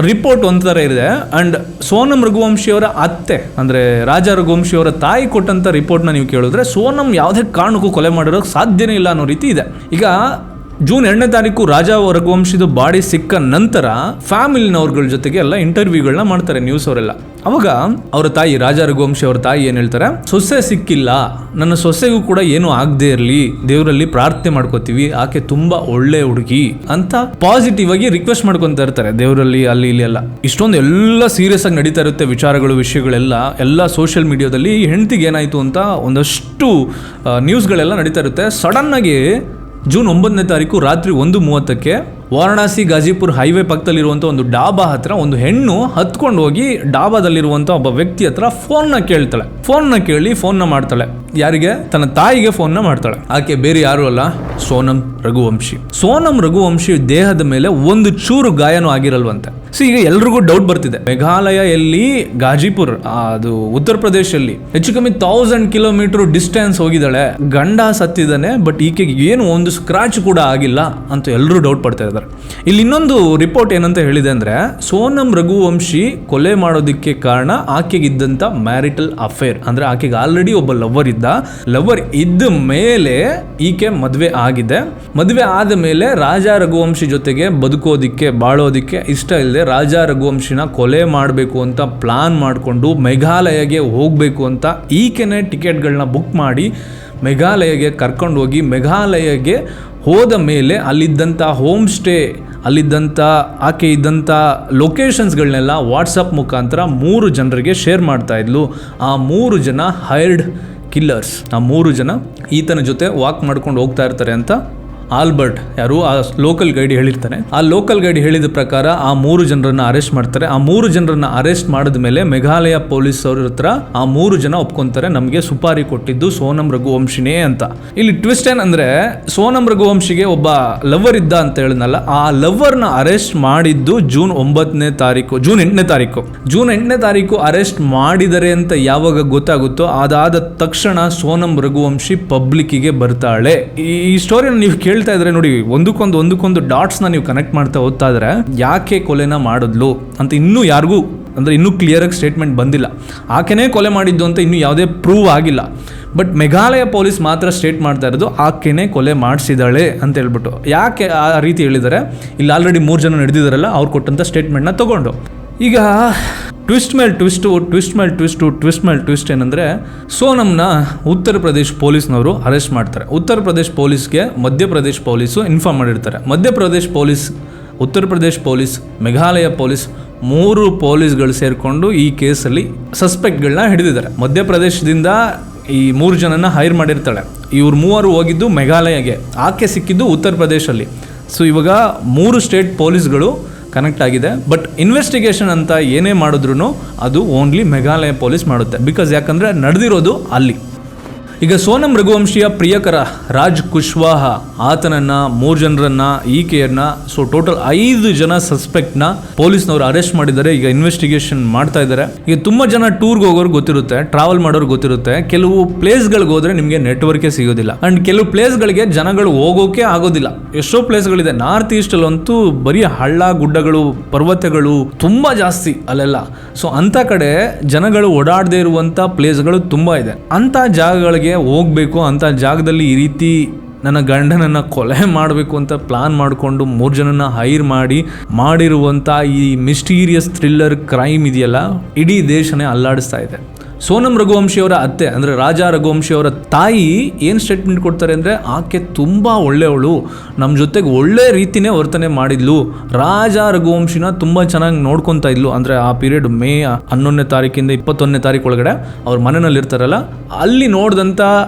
S1: ರಿಪೋರ್ಟ್ ಒಂಥರ ಇದೆ, ಆ್ಯಂಡ್ ಸೋನಮ್ ರಘುವಂಶಿಯವರ ಅತ್ತೆ ಅಂದರೆ ರಾಜಾ ರಘುವಂಶಿಯವರ ತಾಯಿ ಕೊಟ್ಟಂಥ ರಿಪೋರ್ಟ್ನ ನೀವು ಕೇಳಿದ್ರೆ ಸೋನಮ್ ಯಾವುದೇ ಕಾರಣಕ್ಕೂ ಕೊಲೆ ಮಾಡಿರೋಕ್ಕೆ ಸಾಧ್ಯನೇ ಇಲ್ಲ ಅನ್ನೋ ರೀತಿ ಇದೆ. ಈಗ ಜೂನ್ 2ನೇ ತಾರೀಕು ರಾಜಾ ರಘುವಂಶಿದು ಬಾಡಿ ಸಿಕ್ಕ ನಂತರ ಫ್ಯಾಮಿಲಿನವ್ರಗಳ ಜೊತೆಗೆ ಎಲ್ಲ ಇಂಟರ್ವ್ಯೂಗಳನ್ನ ಮಾಡ್ತಾರೆ ನ್ಯೂಸ್ ಅವರೆಲ್ಲ. ಅವಾಗ ಅವರ ತಾಯಿ ರಾಜಾ ರಘುವಂಶಿ ಅವರ ತಾಯಿ ಏನು ಹೇಳ್ತಾರೆ, ಸೊಸೆ ಸಿಕ್ಕಿಲ್ಲ, ನನ್ನ ಸೊಸೆಗೂ ಕೂಡ ಏನು ಆಗದೆ ಇರಲಿ, ದೇವರಲ್ಲಿ ಪ್ರಾರ್ಥನೆ ಮಾಡ್ಕೋತೀವಿ, ಆಕೆ ತುಂಬಾ ಒಳ್ಳೆ ಹುಡುಗಿ ಅಂತ ಪಾಸಿಟಿವ್ ಆಗಿ ರಿಕ್ವೆಸ್ಟ್ ಮಾಡ್ಕೊತಾ ಇರ್ತಾರೆ ದೇವರಲ್ಲಿ, ಅಲ್ಲಿ ಇಲ್ಲಿ ಎಲ್ಲ. ಇಷ್ಟೊಂದು ಎಲ್ಲ ಸೀರಿಯಸ್ ಆಗಿ ನಡೀತಾ ಇರುತ್ತೆ ವಿಚಾರಗಳು, ವಿಷಯಗಳೆಲ್ಲ ಸೋಷಿಯಲ್ ಮೀಡಿಯಾದಲ್ಲಿ ಹೆಂಡತಿಗೆ ಏನಾಯ್ತು ಅಂತ ಒಂದಷ್ಟು ನ್ಯೂಸ್ಗಳೆಲ್ಲ ನಡೀತಾ ಇರುತ್ತೆ. ಸಡನ್ ಆಗಿ ಜೂನ್ 9ನೇ ತಾರೀಕು ರಾತ್ರಿ 1:30ಕ್ಕೆ ವಾರಣಾಸಿ ಗಾಜಿಪುರ್ ಹೈವೇ ಪಕ್ಕದಲ್ಲಿರುವಂಥ ಒಂದು ಡಾಬಾ ಹತ್ರ ಒಂದು ಹೆಣ್ಣು ಹತ್ಕೊಂಡು ಹೋಗಿ ಡಾಬಾದಲ್ಲಿರುವಂಥ ಒಬ್ಬ ವ್ಯಕ್ತಿ ಹತ್ರ ಫೋನ್ನ ಕೇಳ್ತಾಳೆ. ಫೋನ್ನ ಮಾಡ್ತಾಳೆ. ಯಾರಿಗೆ? ತನ್ನ ತಾಯಿಗೆ ಫೋನ್ನ ಮಾಡ್ತಾಳೆ. ಆಕೆ ಬೇರೆ ಯಾರು ಅಲ್ಲ, ಸೋನಮ್ ರಘುವಂಶಿ. ಸೋನಮ್ ರಘುವಂಶಿ ದೇಹದ ಮೇಲೆ ಒಂದು ಚೂರು ಗಾಯನೂ ಆಗಿರಲ್ವಂತೆ. ಈಗ ಎಲ್ರಿಗೂ ಡೌಟ್ ಬರ್ತಿದೆ, ಮೇಘಾಲಯಲ್ಲಿ ಗಾಜಿಪುರ್ ಅದು ಉತ್ತರ ಪ್ರದೇಶಲ್ಲಿ ಹೆಚ್ಚು ಕಮ್ಮಿ 1000 ಕಿಲೋಮೀಟರ್ ಡಿಸ್ಟೆನ್ಸ್ ಹೋಗಿದ್ದಾಳೆ, ಗಂಡ ಸತ್ತಿದ್ದಾನೆ, ಬಟ್ ಈಕೆಗೆ ಏನು ಒಂದು ಸ್ಕ್ರಾಚ್ ಕೂಡ ಆಗಿಲ್ಲ ಅಂತ ಎಲ್ಲರೂ ಡೌಟ್ ಪಡ್ತಾ ಇದ್ದಾರೆ. ಇಲ್ಲಿ ಇನ್ನೊಂದು ರಿಪೋರ್ಟ್ ಏನಂತ ಹೇಳಿದೆ ಅಂದ್ರೆ, ಸೋನಮ್ ರಘುವಂಶಿ ಕೊಲೆ ಮಾಡೋದಕ್ಕೆ ಕಾರಣ ಆಕೆಗಿದ್ದಂತ ಮ್ಯಾರಿಟಲ್ ಅಫೇರ್, ಅಂದ್ರೆ ಆಕೆಗೆ ಆಲ್ರೆಡಿ ಒಬ್ಬ ಲವರ್ ಇದ್ದ ಮೇಲೆ ಈಕೆ ಮದುವೆ ಆಗಿದೆ. ಮದುವೆ ಆದ ಮೇಲೆ ರಾಜಾ ರಘುವಂಶಿ ಜೊತೆಗೆ ಬಾಳೋದಿಕ್ಕೆ ಇಷ್ಟ ಇಲ್ಲದೆ ರಾಜಾ ರಘುವಂಶಿನ ಕೊಲೆ ಮಾಡಬೇಕು ಅಂತ ಪ್ಲಾನ್ ಮಾಡಿಕೊಂಡು ಮೇಘಾಲಯಗೆ ಹೋಗಬೇಕು ಅಂತ ಈಕೆನೆ ಟಿಕೆಟ್ಗಳನ್ನ ಬುಕ್ ಮಾಡಿ ಮೇಘಾಲಯಗೆ ಕರ್ಕೊಂಡು ಹೋಗಿ, ಮೇಘಾಲಯಗೆ ಹೋದ ಮೇಲೆ ಅಲ್ಲಿದ್ದಂಥ ಹೋಮ್ ಸ್ಟೇ, ಅಲ್ಲಿದ್ದಂಥ ಆಕೆ ಇದ್ದಂಥ ಲೊಕೇಶನ್ಸ್ಗಳನ್ನೆಲ್ಲ ವಾಟ್ಸಪ್ ಮುಖಾಂತರ 3 ಜನರಿಗೆ ಶೇರ್ ಮಾಡ್ತಾ ಇದ್ಲು. ಆ 3 ಜನ ಹೈರ್ಡ್ ಕಿಲ್ಲರ್ಸ್. ಆ 3 ಜನ ಈತನ ಜೊತೆ ವಾಕ್ ಮಾಡ್ಕೊಂಡು ಹೋಗ್ತಾ ಇರ್ತಾರೆ ಅಂತ ಆಲ್ಬರ್ಟ್ ಯಾರು ಆ ಲೋಕಲ್ ಗೈಡ್ ಹೇಳಿರ್ತಾನೆ. ಆ ಲೋಕಲ್ ಗೈಡ್ ಹೇಳಿದ ಪ್ರಕಾರ ಆ 3 ಜನರನ್ನ ಅರೆಸ್ಟ್ ಮಾಡ್ತಾರೆ. ಆ 3 ಜನರನ್ನ ಅರೆಸ್ಟ್ ಮಾಡಿದ ಮೇಲೆ ಮೇಘಾಲಯ ಪೊಲೀಸ್ ಅವ್ರ ಹತ್ರ ಆ 3 ಜನ ಒಪ್ಕೊಂತಾರೆ, ನಮಗೆ ಸುಪಾರಿ ಕೊಟ್ಟಿದ್ದು ಸೋನಮ್ ರಘುವಂಶಿನೇ ಅಂತ. ಇಲ್ಲಿ ಟ್ವಿಸ್ಟ್ ಏನಂದ್ರೆ, ಸೋನಮ್ ರಘುವಂಶಿಗೆ ಒಬ್ಬ ಲವರ್ ಇದ್ದ ಅಂತ ಹೇಳಿದ್ನಲ್ಲ, ಆ ಲವರ್ನ ಅರೆಸ್ಟ್ ಮಾಡಿದ್ದು ಜೂನ್ 8ನೇ ತಾರೀಕು ಅರೆಸ್ಟ್ ಮಾಡಿದರೆ ಅಂತ ಯಾವಾಗ ಗೊತ್ತಾಗುತ್ತೋ ಅದಾದ ತಕ್ಷಣ ಸೋನಮ್ ರಘುವಂಶಿ ಪಬ್ಲಿಕ್ಕಿಗೆ ಬರ್ತಾಳೆ. ಈ ಸ್ಟೋರಿನ ನೀವು ಹೇಳ್ತಾ ಇದ್ರೆ ನೋಡಿ, ಒಂದಕ್ಕೊಂದು ಡಾಟ್ಸ್ನ ನೀವು ಕನೆಕ್ಟ್ ಮಾಡ್ತಾ ಹೋಗ್ತಾ ಇದ್ರೆ ಯಾಕೆ ಕೊಲೆನ ಮಾಡಿದ್ಲು ಅಂತ ಇನ್ನೂ ಯಾರಿಗೂ ಅಂದರೆ ಇನ್ನೂ ಕ್ಲಿಯರಾಗಿ ಸ್ಟೇಟ್ಮೆಂಟ್ ಬಂದಿಲ್ಲ. ಆಕೆನೇ ಕೊಲೆ ಮಾಡಿದ್ದು ಅಂತ ಇನ್ನೂ ಯಾವುದೇ ಪ್ರೂವ್ ಆಗಿಲ್ಲ. ಬಟ್ ಮೇಘಾಲಯ ಪೊಲೀಸ್ ಮಾತ್ರ ಸ್ಟೇಟ್ ಮಾಡ್ತಾ ಇರೋದು ಆಕೆನೇ ಕೊಲೆ ಮಾಡಿಸಿದಾಳೆ ಅಂತ ಹೇಳ್ಬಿಟ್ಟು. ಯಾಕೆ ಆ ರೀತಿ ಹೇಳಿದ್ದಾರೆ? ಇಲ್ಲಿ ಆಲ್ರೆಡಿ 3 ಜನ ನಡೆದಿದ್ದಾರಲ್ಲ, ಅವ್ರು ಕೊಟ್ಟಂಥ ಸ್ಟೇಟ್ಮೆಂಟ್ನ ತಗೊಂಡು. ಈಗ ಟ್ವಿಸ್ಟ್ ಮೇಲೆ ಟ್ವಿಸ್ಟ್ ಏನಂದರೆ, ಸೋನಮ್ನ ಉತ್ತರ ಪ್ರದೇಶ್ ಪೊಲೀಸ್ನವರು ಅರೆಸ್ಟ್ ಮಾಡ್ತಾರೆ. ಉತ್ತರ ಪ್ರದೇಶ್ ಪೊಲೀಸ್ಗೆ ಮಧ್ಯಪ್ರದೇಶ್ ಪೊಲೀಸು ಇನ್ಫಾರ್ಮ್ ಮಾಡಿರ್ತಾರೆ. Madhya Pradesh police, Uttar Pradesh police, Meghalaya police 3 ಪೊಲೀಸ್ಗಳು ಸೇರಿಕೊಂಡು ಈ ಕೇಸಲ್ಲಿ ಸಸ್ಪೆಕ್ಟ್ಗಳನ್ನ ಹಿಡಿದಿದ್ದಾರೆ. ಮಧ್ಯಪ್ರದೇಶದಿಂದ ಈ 3 ಜನನ ಹೈರ್ ಮಾಡಿರ್ತಾಳೆ. ಇವ್ರು 3 ಹೋಗಿದ್ದು ಮೇಘಾಲಯಗೆ, ಆಕೆ ಸಿಕ್ಕಿದ್ದು ಉತ್ತರ ಪ್ರದೇಶಲ್ಲಿ. ಸೊ ಇವಾಗ 3 ಸ್ಟೇಟ್ ಪೊಲೀಸ್ಗಳು ಕನೆಕ್ಟ್ ಆಗಿದೆ. ಬಟ್ ಇನ್ವೆಸ್ಟಿಗೇಷನ್ ಅಂತ ಏನೇ ಮಾಡಿದ್ರು ಅದು ಓನ್ಲಿ ಮೇಘಾಲಯ ಪೊಲೀಸ್ ಮಾಡುತ್ತೆ. ಬಿಕಾಸ್ ಯಾಕಂದರೆ ನಡೆದಿರೋದು ಅಲ್ಲಿ. ಈಗ ಸೋನಮ್ ರಘುವಂಶಿಯ ಪ್ರಿಯಕರ ರಾಜ್ ಕುಶ್ವಾಹ ಆತನನ್ನು 3 ಜನರನ್ನ ಈಕೆಯನ್ನ ಸೊ ಟೋಟಲ್ 5 ಜನ ಸಸ್ಪೆಕ್ಟ್ನ ಪೊಲೀಸ್ನವರು ಅರೆಸ್ಟ್ ಮಾಡಿದ್ದಾರೆ. ಈಗ ಇನ್ವೆಸ್ಟಿಗೇಷನ್ ಮಾಡ್ತಾ ಇದ್ದಾರೆ. ಈಗ ತುಂಬ ಜನ ಟೂರ್ಗೆ ಹೋಗೋರು ಗೊತ್ತಿರುತ್ತೆ, ಟ್ರಾವೆಲ್ ಮಾಡೋರು ಗೊತ್ತಿರುತ್ತೆ. ಕೆಲವು ಪ್ಲೇಸ್ಗಳಿಗೆ ಹೋದ್ರೆ ನಿಮಗೆ ನೆಟ್ವರ್ಕೇ ಸಿಗೋದಿಲ್ಲ, ಅಂಡ್ ಕೆಲವು ಪ್ಲೇಸ್ಗಳಿಗೆ ಜನಗಳು ಹೋಗೋಕೆ ಆಗೋದಿಲ್ಲ. ಎಷ್ಟೋ ಪ್ಲೇಸ್ಗಳಿದೆ ನಾರ್ತ್ ಈಸ್ಟಲ್ಲಂತೂ ಬರೀ ಹಳ್ಳ ಗುಡ್ಡಗಳು ಪರ್ವತಗಳು ತುಂಬ ಜಾಸ್ತಿ ಅಲ್ಲೆಲ್ಲ. ಸೊ ಅಂಥ ಕಡೆ ಜನಗಳು ಓಡಾಡದೇ ಇರುವಂಥ ಪ್ಲೇಸ್ಗಳು ತುಂಬ ಇದೆ. ಅಂಥ ಜಾಗಗಳಿಗೆ ಹೋಗ್ಬೇಕು, ಅಂತ ಜಾಗದಲ್ಲಿ ಈ ರೀತಿ ನನ್ನ ಗಂಡನನ್ನ ಕೊಲೆ ಮಾಡಬೇಕು ಅಂತ ಪ್ಲಾನ್ ಮಾಡಿಕೊಂಡು 3 ಜನನ ಹೈರ್ ಮಾಡಿರುವಂಥ ಈ ಮಿಸ್ಟೀರಿಯಸ್ ಥ್ರಿಲ್ಲರ್ ಕ್ರೈಮ್ ಇದೆಯಲ್ಲ, ಇಡೀ ದೇಶನೇ ಅಲ್ಲಾಡಿಸ್ತಾ ಇದೆ. ಸೋನಮ್ ರಘುವಂಶಿಯವರ ಅತ್ತೆ ಅಂದರೆ ರಾಜಾ ರಘುವಂಶಿಯವರ ತಾಯಿ ಏನು ಸ್ಟೇಟ್ಮೆಂಟ್ ಕೊಡ್ತಾರೆ ಅಂದರೆ, ಆಕೆ ತುಂಬ ಒಳ್ಳೆಯವಳು, ನಮ್ಮ ಜೊತೆಗೆ ಒಳ್ಳೆ ರೀತಿನೇ ವರ್ತನೆ ಮಾಡಿದ್ಲು, ರಾಜಾ ರಘುವಂಶಿನ ತುಂಬ ಚೆನ್ನಾಗಿ ನೋಡ್ಕೊತಾ ಇದ್ಲು. ಅಂದರೆ ಆ ಪೀರಿಯಡ್ ಮೇ 11ನೇ ತಾರೀಕಿಂದ 21ನೇ ತಾರೀಕು ಒಳಗಡೆ ಅವ್ರ ಮನೆಯಲ್ಲಿ ಇರ್ತಾರಲ್ಲ, ಅಲ್ಲಿ ನೋಡಿದಂಥ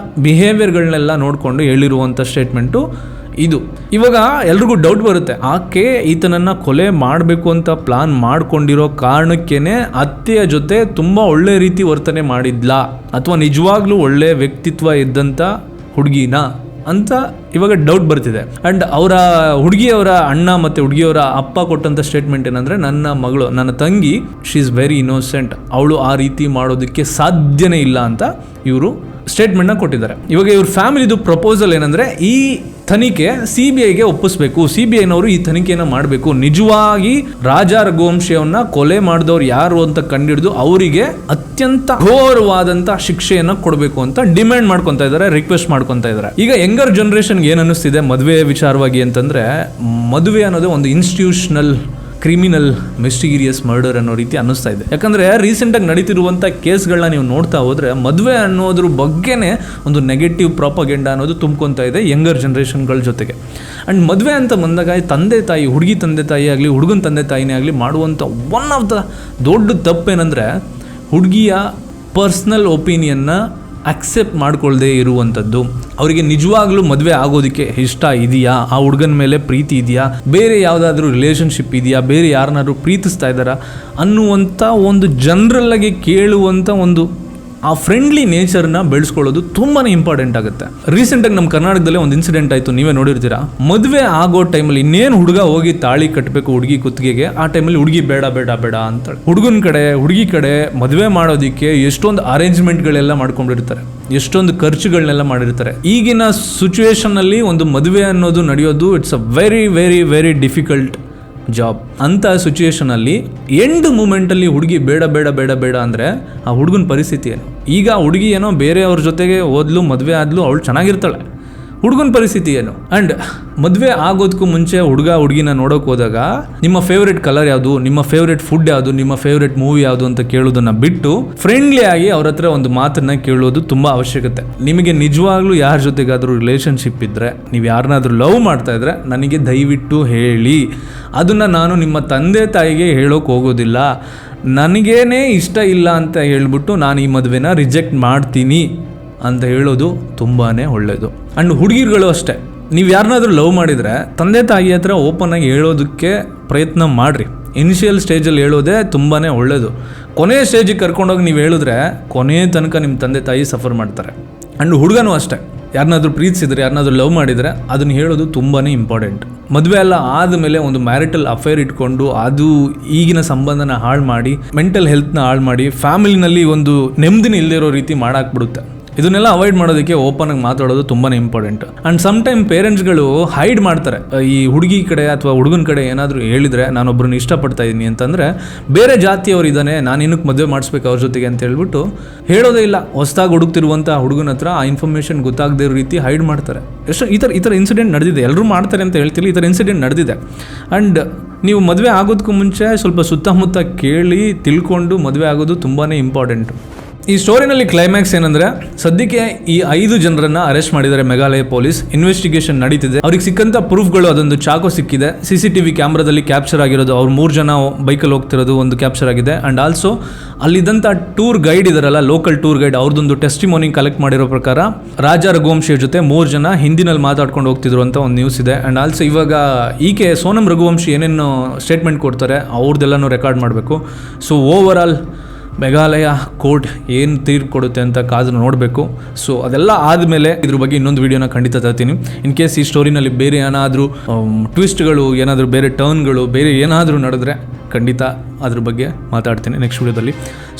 S1: ಬಿಹೇವಿಯರ್ಗಳನ್ನೆಲ್ಲ ನೋಡಿಕೊಂಡು ಹೇಳಿರುವಂಥ ಸ್ಟೇಟ್ಮೆಂಟು ಇದು. ಇವಾಗ ಎಲ್ರಿಗೂ ಡೌಟ್ ಬರುತ್ತೆ, ಆಕೆ ಈತನನ್ನ ಕೊಲೆ ಮಾಡಬೇಕು ಅಂತ ಪ್ಲಾನ್ ಮಾಡ್ಕೊಂಡಿರೋ ಕಾರಣಕ್ಕೇನೆ ಅತ್ತೆಯ ಜೊತೆ ತುಂಬ ಒಳ್ಳೆ ರೀತಿ ವರ್ತನೆ ಮಾಡಿದ್ಲಾ, ಅಥವಾ ನಿಜವಾಗ್ಲೂ ಒಳ್ಳೆ ವ್ಯಕ್ತಿತ್ವ ಇದ್ದಂಥ ಹುಡುಗಿನ ಅಂತ ಇವಾಗ ಡೌಟ್ ಬರ್ತಿದೆ. ಆ್ಯಂಡ್ ಅವರ ಹುಡುಗಿಯವರ ಅಣ್ಣ ಮತ್ತು ಹುಡುಗಿಯವರ ಅಪ್ಪ ಕೊಟ್ಟಂಥ ಸ್ಟೇಟ್ಮೆಂಟ್ ಏನಂದರೆ, ನನ್ನ ತಂಗಿ ಶಿ ಈಸ್ ವೆರಿ ಇನ್ನೋಸೆಂಟ್, ಅವಳು ಆ ರೀತಿ ಮಾಡೋದಕ್ಕೆ ಸಾಧ್ಯನೇ ಇಲ್ಲ ಅಂತ ಇವರು ಸ್ಟೇಟ್ಮೆಂಟ್ನ ಕೊಟ್ಟಿದ್ದಾರೆ. ಇವಾಗ ಇವ್ರ ಫ್ಯಾಮಿಲಿದು ಪ್ರಪೋಸಲ್ ಏನಂದರೆ, ಈ ತನಿಖೆ CBIಗೆ ಒಪ್ಪಿಸ್ಬೇಕು, CBIನವರು ಈ ತನಿಖೆಯನ್ನು ಮಾಡಬೇಕು, ನಿಜವಾಗಿ ರಾಜಾ ರಘುವಂಶಿಯವನ್ನ ಕೊಲೆ ಮಾಡಿದವ್ರು ಯಾರು ಅಂತ ಕಂಡಿಡಿದು ಅವರಿಗೆ ಅತ್ಯಂತ ಘೋರವಾದಂಥ ಶಿಕ್ಷೆಯನ್ನು ಕೊಡಬೇಕು ಅಂತ ಡಿಮ್ಯಾಂಡ್ ಮಾಡ್ಕೊತಾ ಇದ್ದಾರೆ, ರಿಕ್ವೆಸ್ಟ್ ಮಾಡ್ಕೊತಾ ಇದ್ದಾರೆ. ಈಗ ಯಂಗರ್ ಜನರೇಷನ್ಗೆ ಏನು ಅನ್ನಿಸ್ತಿದೆ ಮದುವೆ ವಿಚಾರವಾಗಿ ಅಂತಂದರೆ, ಮದುವೆ ಅನ್ನೋದು ಒಂದು ಇನ್ಸ್ಟಿಟ್ಯೂಷನಲ್ ಕ್ರಿಮಿನಲ್ ಮಿಸ್ಟೀರಿಯಸ್ ಮರ್ಡರ್ ಅನ್ನೋ ರೀತಿ ಅನ್ನಿಸ್ತಾ ಇದೆ. ಯಾಕಂದರೆ ರೀಸೆಂಟಾಗಿ ನಡೀತಿರುವಂಥ ಕೇಸ್ಗಳನ್ನ ನೀವು ನೋಡ್ತಾ ಹೋದರೆ ಮದುವೆ ಅನ್ನೋದ್ರ ಬಗ್ಗೆನೇ ಒಂದು ನೆಗೆಟಿವ್ ಪ್ರಾಪಗೆಂಡಾ ಅನ್ನೋದು ತುಂಬ್ಕೊತಾ ಇದೆ ಯಂಗರ್ ಜನ್ರೇಷನ್ಗಳ ಜೊತೆಗೆ. ಆ್ಯಂಡ್ ಮದುವೆ ಅಂತ ಬಂದಾಗ ತಂದೆ ತಾಯಿ, ಹುಡುಗಿ ತಂದೆ ತಾಯಿ ಆಗಲಿ ಹುಡುಗನ ತಂದೆ ತಾಯಿನೇ ಆಗಲಿ ಮಾಡುವಂಥ ಒನ್ ಆಫ್ ದ ದೊಡ್ಡ ತಪ್ಪೇನೆಂದರೆ, ಹುಡುಗಿಯ ಪರ್ಸ್ನಲ್ ಒಪಿನಿಯನ್ನ ಅಕ್ಸೆಪ್ಟ್ ಮಾಡ್ಕೊಳ್ಳದೆ ಇರುವಂಥದ್ದು. ಅವರಿಗೆ ನಿಜವಾಗ್ಲೂ ಮದುವೆ ಆಗೋದಕ್ಕೆ ಇಷ್ಟ ಇದೆಯಾ, ಆ ಹುಡುಗನ ಮೇಲೆ ಪ್ರೀತಿ ಇದೆಯಾ, ಬೇರೆ ಯಾವುದಾದ್ರೂ ರಿಲೇಷನ್ಶಿಪ್ ಇದೆಯಾ, ಬೇರೆ ಯಾರನ್ನಾದ್ರೂ ಪ್ರೀತಿಸ್ತಾ ಇದ್ದಾರಾ ಅನ್ನುವಂಥ ಒಂದು ಜನರಲ್ಲಾಗಿ ಕೇಳುವಂಥ ಒಂದು ಆ ಫ್ರೆಂಡ್ಲಿ ನೇಚರ್ನ ಬೆಳೆಸ್ಕೊಳ್ಳೋದು ತುಂಬಾ ಇಂಪಾರ್ಟೆಂಟ್ ಆಗುತ್ತೆ. ರೀಸೆಂಟಾಗಿ ನಮ್ಮ ಕರ್ನಾಟಕದಲ್ಲೇ ಒಂದು ಇನ್ಸಿಡೆಂಟ್ ಆಯಿತು, ನೀವೇ ನೋಡಿರ್ತೀರಾ. ಮದುವೆ ಆಗೋ ಟೈಮಲ್ಲಿ ಇನ್ನೇನು ಹುಡುಗ ಹೋಗಿ ತಾಳಿ ಕಟ್ಟಬೇಕು ಹುಡುಗಿ ಕುತ್ತಿಗೆಗೆ, ಆ ಟೈಮಲ್ಲಿ ಹುಡುಗಿ ಬೇಡ ಬೇಡ ಬೇಡ ಅಂತಾಳೆ. ಹುಡುಗನ ಕಡೆ ಹುಡುಗಿ ಕಡೆ ಮದುವೆ ಮಾಡೋದಕ್ಕೆ ಎಷ್ಟೊಂದು ಅರೇಂಜ್ಮೆಂಟ್ಗಳೆಲ್ಲ ಮಾಡ್ಕೊಂಡಿರ್ತಾರೆ, ಎಷ್ಟೊಂದು ಖರ್ಚುಗಳನ್ನೆಲ್ಲ ಮಾಡಿರ್ತಾರೆ. ಈಗಿನ ಸಿಚುವೇಶನ್ನಲ್ಲಿ ಒಂದು ಮದುವೆ ಅನ್ನೋದು ನಡೆಯೋದು it's a very very very difficult job. ಅಂಥ ಸಿಚುವೇಶನಲ್ಲಿ ಎಂಡ್ ಮೂಮೆಂಟಲ್ಲಿ ಹುಡುಗಿ ಬೇಡ ಬೇಡ ಬೇಡ ಬೇಡ ಅಂದರೆ ಆ ಹುಡುಗನ ಪರಿಸ್ಥಿತಿ ಏನು? ಈಗ ಹುಡುಗಿ ಏನೋ ಬೇರೆಯವ್ರ ಜೊತೆಗೆ ಓದ್ಲು ಮದುವೆ ಆದ್ಲು, ಅವಳು ಚೆನ್ನಾಗಿರ್ತಾಳೆ, ಹುಡುಗನ ಪರಿಸ್ಥಿತಿ ಏನು? ಆ್ಯಂಡ್ ಮದುವೆ ಆಗೋದಕ್ಕೂ ಮುಂಚೆ ಹುಡುಗ ಹುಡುಗಿನ ನೋಡೋಕೆ ಹೋದಾಗ ನಿಮ್ಮ ಫೇವ್ರೆಟ್ ಕಲರ್ ಯಾವುದು, ನಿಮ್ಮ ಫೇವ್ರೆಟ್ ಫುಡ್ ಯಾವುದು, ನಿಮ್ಮ ಫೇವ್ರೆಟ್ ಮೂವಿ ಯಾವುದು ಅಂತ ಕೇಳೋದನ್ನು ಬಿಟ್ಟು ಫ್ರೆಂಡ್ಲಿ ಆಗಿ ಅವ್ರ ಹತ್ರ ಒಂದು ಮಾತನ್ನು ಕೇಳೋದು ತುಂಬ ಅವಶ್ಯಕತೆ. ನಿಮಗೆ ನಿಜವಾಗ್ಲೂ ಯಾರ ಜೊತೆಗಾದರೂ ರಿಲೇಷನ್ಶಿಪ್ ಇದ್ದರೆ, ನೀವು ಯಾರನ್ನಾದ್ರೂ ಲವ್ ಮಾಡ್ತಾ ಇದ್ರೆ ನನಗೆ ದಯವಿಟ್ಟು ಹೇಳಿ. ಅದನ್ನು ನಾನು ನಿಮ್ಮ ತಂದೆ ತಾಯಿಗೆ ಹೇಳೋಕೆ ಹೋಗೋದಿಲ್ಲ. ನನಗೇನೇ ಇಷ್ಟ ಇಲ್ಲ ಅಂತ ಹೇಳ್ಬಿಟ್ಟು ನಾನು ಈ ಮದುವೆನ ರಿಜೆಕ್ಟ್ ಮಾಡ್ತೀನಿ ಅಂತ ಹೇಳೋದು ತುಂಬಾ ಒಳ್ಳೆಯದು. ಆ್ಯಂಡ್ ಹುಡುಗಿರುಗಳು ಅಷ್ಟೇ, ನೀವು ಯಾರನ್ನಾದ್ರೂ ಲವ್ ಮಾಡಿದರೆ ತಂದೆ ತಾಯಿ ಹತ್ರ ಓಪನ್ ಆಗಿ ಹೇಳೋದಕ್ಕೆ ಪ್ರಯತ್ನ ಮಾಡಿರಿ. ಇನಿಷಿಯಲ್ ಸ್ಟೇಜಲ್ಲಿ ಹೇಳೋದೇ ತುಂಬಾ ಒಳ್ಳೆಯದು. ಕೊನೆ ಸ್ಟೇಜಿಗೆ ಕರ್ಕೊಂಡೋಗಿ ನೀವು ಹೇಳಿದ್ರೆ ಕೊನೆ ತನಕ ನಿಮ್ಮ ತಂದೆ ತಾಯಿ ಸಫರ್ ಮಾಡ್ತಾರೆ. ಆ್ಯಂಡ್ ಹುಡುಗನೂ ಅಷ್ಟೇ, ಯಾರನ್ನಾದ್ರೂ ಪ್ರೀತಿಸಿದ್ರೆ, ಯಾರನ್ನಾದ್ರೂ ಲವ್ ಮಾಡಿದರೆ ಅದನ್ನು ಹೇಳೋದು ತುಂಬಾ ಇಂಪಾರ್ಟೆಂಟ್. ಮದುವೆ ಎಲ್ಲ ಆದಮೇಲೆ ಒಂದು ಮ್ಯಾರಿಟಲ್ ಅಫೇರ್ ಇಟ್ಕೊಂಡು ಅದು ಈಗಿನ ಸಂಬಂಧನ ಹಾಳು ಮಾಡಿ, ಮೆಂಟಲ್ ಹೆಲ್ತ್ನ ಹಾಳು ಮಾಡಿ, ಫ್ಯಾಮಿಲಿನಲ್ಲಿ ಒಂದು ನೆಮ್ಮದಿನ ಇಲ್ಲದೆ ಇರೋ ರೀತಿ ಮಾಡಾಕ್ಬಿಡುತ್ತೆ. ಇದನ್ನೆಲ್ಲ ಅವಾಯ್ಡ್ ಮಾಡೋದಕ್ಕೆ ಓಪನ್ ಆಗಿ ಮಾತಾಡೋದು ತುಂಬಾ ಇಂಪಾರ್ಟೆಂಟ್. ಆ್ಯಂಡ್ ಸಮ್ ಟೈಮ್ ಪೇರೆಂಟ್ಸ್ಗಳು ಹೈಡ್ ಮಾಡ್ತಾರೆ. ಈ ಹುಡುಗಿ ಕಡೆ ಅಥವಾ ಹುಡುಗನ ಕಡೆ ಏನಾದರೂ ಹೇಳಿದರೆ ನಾನೊಬ್ಬರನ್ನ ಇಷ್ಟಪಡ್ತಾ ಇದ್ದೀನಿ ಅಂತಂದರೆ, ಬೇರೆ ಜಾತಿಯವರು ಇದ್ದಾನೆ ನಾನು ಏನಕ್ಕೆ ಮದುವೆ ಮಾಡಿಸ್ಬೇಕು ಅವ್ರ ಜೊತೆಗೆ ಅಂತ ಹೇಳ್ಬಿಟ್ಟು ಹೇಳೋದೇ ಇಲ್ಲ. ಹೊಸದಾಗಿ ಹುಡುಕ್ತಿರುವಂಥ ಹುಡುಗನ ಹತ್ರ ಆ ಇನ್ಫಾರ್ಮೇಷನ್ ಗೊತ್ತಾಗದೇ ಇರೋ ರೀತಿ ಹೈಡ್ ಮಾಡ್ತಾರೆ. ಎಷ್ಟು ಈ ಥರ ಇನ್ಸಿಡೆಂಟ್ ನಡೆದಿದೆ. ಎಲ್ಲರೂ ಮಾಡ್ತಾರೆ ಅಂತ ಹೇಳ್ತಿಲ್ಲ, ಈ ಥರ ಇನ್ಸಿಡೆಂಟ್ ನಡೆದಿದೆ. ಆ್ಯಂಡ್ ನೀವು ಮದುವೆ ಆಗೋದಕ್ಕೂ ಮುಂಚೆ ಸ್ವಲ್ಪ ಸುತ್ತಮುತ್ತ ಕೇಳಿ ತಿಳ್ಕೊಂಡು ಮದುವೆ ಆಗೋದು ತುಂಬಾ ಇಂಪಾರ್ಟೆಂಟು. ಈ ಸ್ಟೋರಿನಲ್ಲಿ ಕ್ಲೈಮ್ಯಾಕ್ಸ್ ಏನಂದರೆ, ಸದ್ಯಕ್ಕೆ ಈ 5 ಜನರನ್ನು ಅರೆಸ್ಟ್ ಮಾಡಿದ್ದಾರೆ ಮೇಘಾಲಯ ಪೊಲೀಸ್. ಇನ್ವೆಸ್ಟಿಗೇಷನ್ ನಡೀತಿದೆ. ಅವ್ರಿಗೆ ಸಿಕ್ಕಂಥ ಪ್ರೂಫ್ಗಳು, ಅದೊಂದು ಚಾಕು ಸಿಕ್ಕಿದೆ, CCTV ಕ್ಯಾಮ್ರಾದಲ್ಲಿ ಕ್ಯಾಪ್ಚರ್ ಆಗಿರೋದು, ಅವ್ರು 3 ಜನ ಬೈಕಲ್ಲಿ ಹೋಗ್ತಿರೋದು ಒಂದು ಕ್ಯಾಪ್ಚರ್ ಆಗಿದೆ. ಆ್ಯಂಡ್ ಆಲ್ಸೋ ಅಲ್ಲಿದ್ದಂಥ ಟೂರ್ ಗೈಡ್ ಇದಾರಲ್ಲ, ಲೋಕಲ್ ಟೂರ್ ಗೈಡ್, ಅವ್ರದ್ದೊಂದು ಟೆಸ್ಟಿಮೋನಿ ಕಲೆಕ್ಟ್ ಮಾಡಿರೋ ಪ್ರಕಾರ ರಾಜಾ ರಘುವಂಶಿಯ ಜೊತೆ 3 ಜನ ಹಿಂದಿನಲ್ಲಿ ಮಾತಾಡ್ಕೊಂಡು ಹೋಗ್ತಿದ್ರು ಅಂತ ಒಂದು ನ್ಯೂಸ್ ಇದೆ. ಆ್ಯಂಡ್ ಆಲ್ಸೋ ಇವಾಗ ಈಕೆ ಸೋನಮ್ ರಘುವಂಶಿ ಏನೇನು ಸ್ಟೇಟ್ಮೆಂಟ್ ಕೊಡ್ತಾರೆ ಅವ್ರದ್ದೆಲ್ಲನೂ ರೆಕಾರ್ಡ್ ಮಾಡಬೇಕು. So over all Meghalaya court ಏನು ತೀರ್ಪು ಕೊಡುತ್ತೆ ಅಂತ ಕಾದು ನೋಡಬೇಕು. ಸೊ ಅದೆಲ್ಲ ಆದಮೇಲೆ ಇದ್ರ ಬಗ್ಗೆ ಇನ್ನೊಂದು ವೀಡಿಯೋನ ಖಂಡಿತ ತರ್ತೀನಿ. ಇನ್ ಕೇಸ್ ಈ ಸ್ಟೋರಿನಲ್ಲಿ ಬೇರೆ ಏನಾದರೂ ಟ್ವಿಸ್ಟ್ಗಳು, ಏನಾದರೂ ಬೇರೆ ಟರ್ನ್ಗಳು, ಬೇರೆ ಏನಾದರೂ ನಡೆದ್ರೆ ಖಂಡಿತ ಅದ್ರ ಬಗ್ಗೆ ಮಾತಾಡ್ತೀನಿ ನೆಕ್ಸ್ಟ್ ವೀಡಿಯೋದಲ್ಲಿ.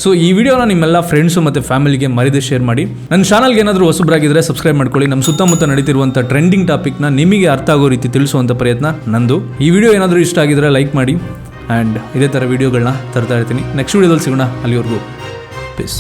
S1: ಸೊ ಈ ವಿಡಿಯೋನ ನಿಮ್ಮೆಲ್ಲ ಫ್ರೆಂಡ್ಸು ಮತ್ತು ಫ್ಯಾಮಿಲಿಗೆ ಮರಿದೇ ಶೇರ್ ಮಾಡಿ. ನನ್ನ ಚಾನಲ್ಗೆ ಏನಾದರೂ ಹೊಸಬರಾಗಿದ್ದರೆ ಸಬ್ಸ್ಕ್ರೈಬ್ ಮಾಡ್ಕೊಳ್ಳಿ. ನಮ್ಮ ಸುತ್ತಮುತ್ತ ನಡೀತಿರುವಂಥ ಟ್ರೆಂಡಿಂಗ್ ಟಾಪಿಕ್ನ ನಿಮಗೆ ಅರ್ಥ ಆಗೋ ರೀತಿ ತಿಳಿಸುವಂಥ ಪ್ರಯತ್ನ ನಂದು. ಈ ವಿಡಿಯೋ ಏನಾದರೂ ಇಷ್ಟ ಆಗಿದ್ರೆ ಲೈಕ್ ಮಾಡಿ. ಆ್ಯಂಡ್ ಇದೇ ಥರ ವೀಡಿಯೋಗಳನ್ನ ತರ್ತಾ ಇರ್ತೀನಿ. ನೆಕ್ಸ್ಟ್ ವೀಡಿಯೋದಲ್ಲಿ ಸಿಗೋಣ. ಅಲ್ಲಿವರೆಗೂ ಪೀಸ್.